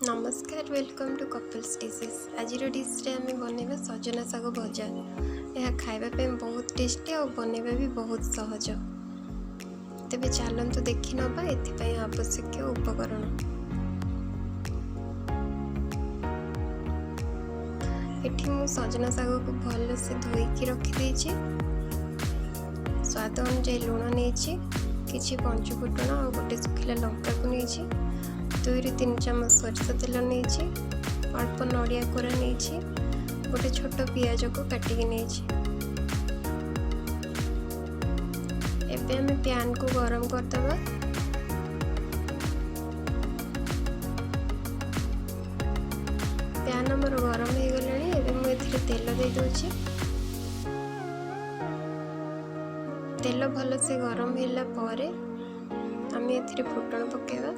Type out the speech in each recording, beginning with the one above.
नमस्कार, welcome to couples dishes. आज डिश्रे आम बनवा सजना साग भजा। यह खावाई बहुत टेस्टी और बनवा भी बहुत सहज। तेबे चलतु देखि नवा एथि आवश्यक उपकरण। एठी मु सजना साग को भल से धोईकी रखी स्वाद अनुसार लुण नहीं कि पंचफुटण और गोटे सुखिला लंका को नहीं 2-3 चम्मच सोरिष तेल नहीं अल्प नड़िया कोरा नहीं गोटे छोट पियाज को काटिकी नहीं। एबे हमें पैन को गरम करदबा। पैन हमर गरम हो गलानी। एबे मु एथिरे तेल दे दोची। तेल भल से गरम होला परे आमे एथिरे फुटण पकेबा।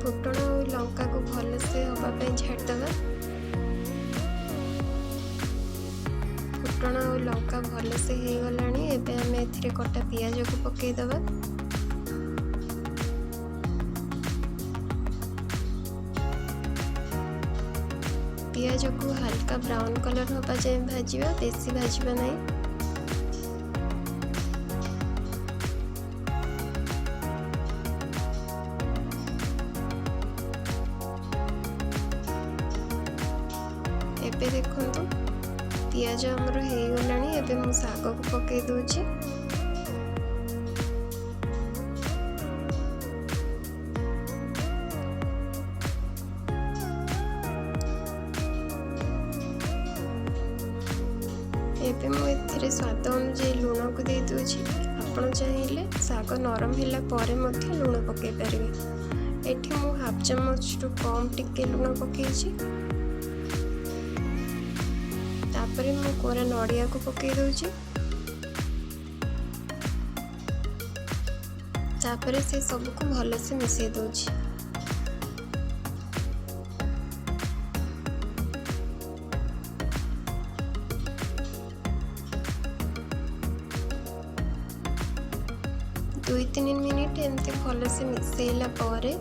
फुटण और लंका को भल से हवापाई छाड़दबा। फुटण और लंका भल से हो गलानी। एबे आमे एथिरे कटा पियाज को पकेदबा। पियाज को हल्का ब्राउन कलर हवा जाए भाजिबा, बेसी भाजिबा नहीं। एबे देखंतु पियाज हमर हो गलानी। एबे मु साग को पके दोची। एबे मु एथिरे स्वाद अनुसार लुण को दे दोची। आपण चाहिए साग नरम होला परे मध्य लुण पके पारिबे। एठी मु हाफ चम्मच टू कम टिके लुण पकेची। तापरे मु कोरा नड़िया को पके दोची। तापरे से सब को भल से मिसई दोची। दुई 3 मिनिट एमती भल से मिसैला परे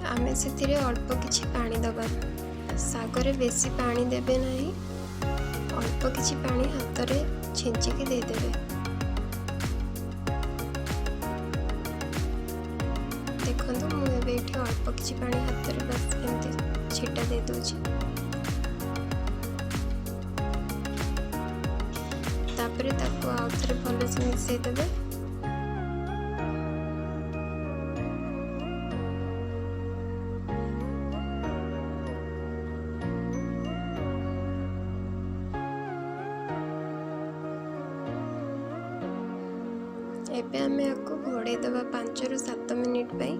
आमे से अल्प किछि पानी दबा। सागरे बेसी पानी देबे नहीं, अल्प किछि पानी हाथ रे छिंचिकी दे देबे। देखंतु मु एबे एठी अल्प किछि पानी हाथ रे बस एमती छिटा दे दोची। तापरे ताको आउ थरे भल से मिसई देबे। एबे हमें आपको घोड़े दबा 5-7 मिनिट पाई।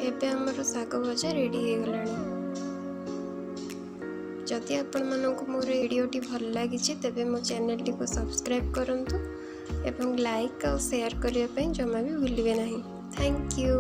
एबे हमर साग भजा रेडी हो गलानी। जदि आपण मानक मोर वीडियोटी भल लागिछि तेबे मो चैनल टी को सब्सक्राइब करंतु एवं लाइक और शेयर करिया पई जमा भी भूलिबे नहीं। Thank you.